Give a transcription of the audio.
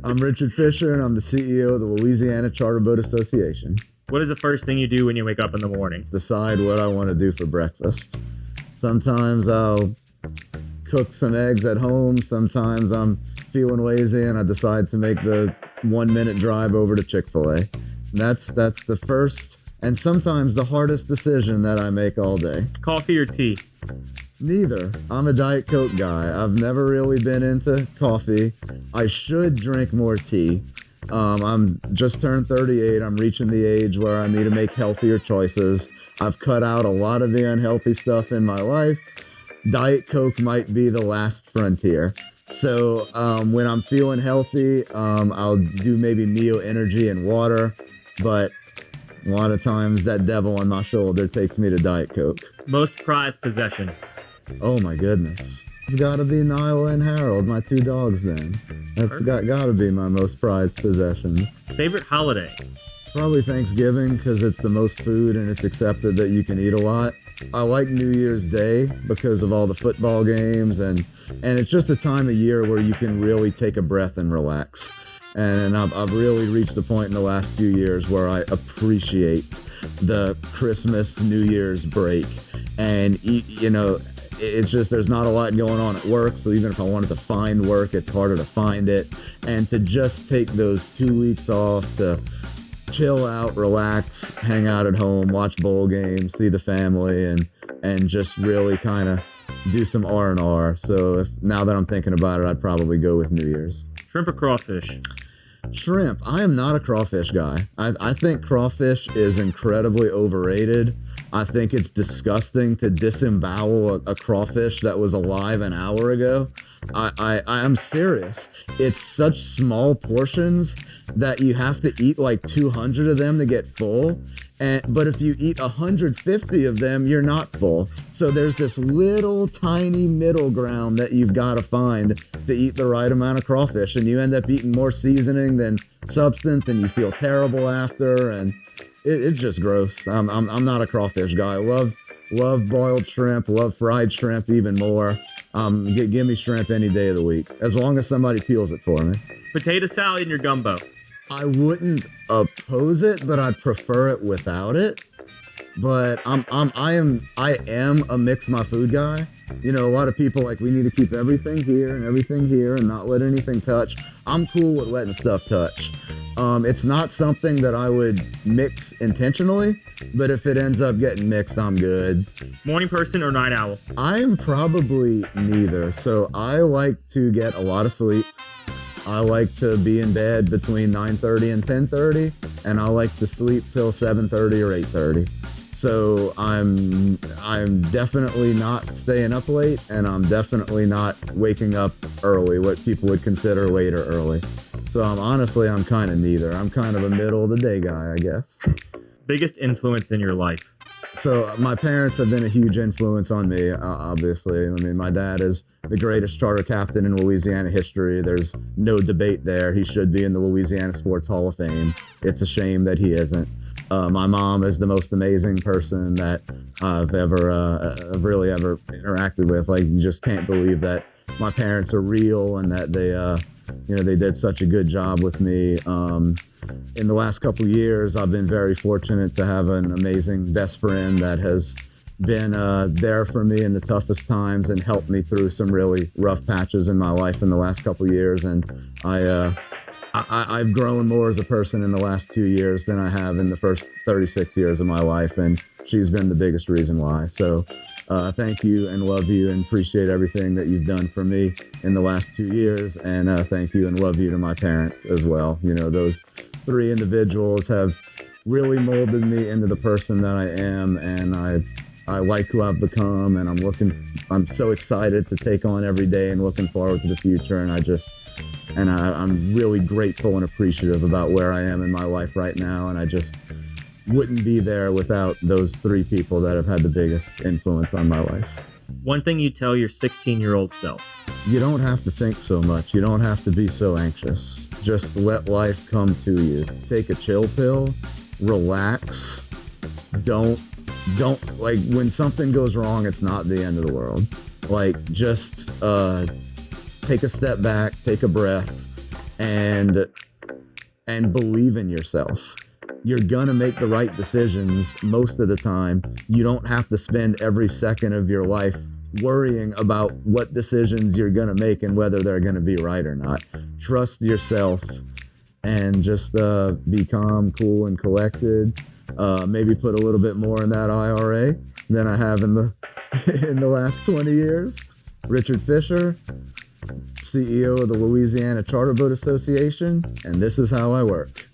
I'm Richard Fischer, and I'm the CEO of the Louisiana Charter Boat Association. What is the first thing you do when you wake up in the morning? Decide what I want to do for breakfast. Sometimes I'll cook some eggs at home. Sometimes I'm feeling lazy and I decide to make the 1-minute drive over to Chick-fil-A. That's the first and sometimes the hardest decision that I make all day. Coffee or tea? Neither. I'm a Diet Coke guy. I've never really been into coffee. I should drink more tea. I'm just turned 38. I'm reaching the age where I need to make healthier choices. I've cut out a lot of the unhealthy stuff in my life. Diet Coke might be the last frontier. So when I'm feeling healthy, I'll do maybe Neo Energy and water. But a lot of times that devil on my shoulder takes me to Diet Coke. Most prized possession? Oh my goodness. It's gotta be Nyla and Harold, my 2 dogs then. That's gotta be my most prized possessions. Favorite holiday? Probably Thanksgiving, because it's the most food and it's accepted that you can eat a lot. I like New Year's Day because of all the football games and it's just a time of year where you can really take a breath and relax. And I've really reached a point in the last few years where I appreciate the Christmas, New Year's break. And, you know, it's just there's not a lot going on at work. So even if I wanted to find work, it's harder to find it. And to just take those 2 weeks off to chill out, relax, hang out at home, watch bowl games, see the family, and just really kind of do some R&R. So now that I'm thinking about it, I'd probably go with New Year's. Shrimp or crawfish? Shrimp. I am not a crawfish guy. I think crawfish is incredibly overrated. I think it's disgusting to disembowel a crawfish that was alive an hour ago. I am serious. It's such small portions that you have to eat like 200 of them to get full. But if you eat 150 of them, you're not full. So there's this little tiny middle ground that you've got to find to eat the right amount of crawfish. And you end up eating more seasoning than substance and you feel terrible after. And it's just gross. I'm not a crawfish guy. I love boiled shrimp, love fried shrimp even more. Give me shrimp any day of the week, as long as somebody peels it for me. Potato salad in your gumbo? I wouldn't oppose it, but I'd prefer it without it. But I am a mix my food guy. You know, a lot of people like we need to keep everything here and not let anything touch. I'm cool with letting stuff touch. It's not something that I would mix intentionally, but if it ends up getting mixed, I'm good. Morning person or night owl? I am probably neither. So I like to get a lot of sleep. I like to be in bed between 9:30 and 10:30, and I like to sleep till 7:30 or 8:30. So I'm definitely not staying up late, and I'm definitely not waking up early, what people would consider late or early. So I'm kind of neither. I'm kind of a middle of the day guy, I guess. Biggest influence in your life? So my parents have been a huge influence on me, obviously. I mean, my dad is the greatest charter captain in Louisiana history. There's no debate there. He should be in the Louisiana Sports Hall of Fame. It's a shame that he isn't. My mom is the most amazing person that I've really ever interacted with. Like, you just can't believe that my parents are real and that they did such a good job with me. In the last couple of years, I've been very fortunate to have an amazing best friend that has been there for me in the toughest times and helped me through some really rough patches in my life in the last couple of years. And I've grown more as a person in the last 2 years than I have in the first 36 years of my life. And she's been the biggest reason why. So thank you and love you and appreciate everything that you've done for me in the last 2 years. And thank you and love you to my parents as well. You know, those 3 individuals have really molded me into the person that I am. And I like who I've become, and I'm so excited to take on every day and looking forward to the future. And I'm really grateful and appreciative about where I am in my life right now. And I just wouldn't be there without those 3 people that have had the biggest influence on my life. One thing you tell your 16-year-old self? You don't have to think so much. You don't have to be so anxious. Just let life come to you. Take a chill pill, relax. Don't like, when something goes wrong, it's not the end of the world. Like, just take a step back, take a breath, and believe in yourself. You're gonna make the right decisions most of the time. You don't have to spend every second of your life worrying about what decisions you're gonna make and whether they're gonna be right or not. Trust yourself and just be calm, cool, and collected. Maybe put a little bit more in that IRA than I have in the in the last 20 years. Richard Fischer, CEO of the Louisiana Charter Boat Association, and this is how I work.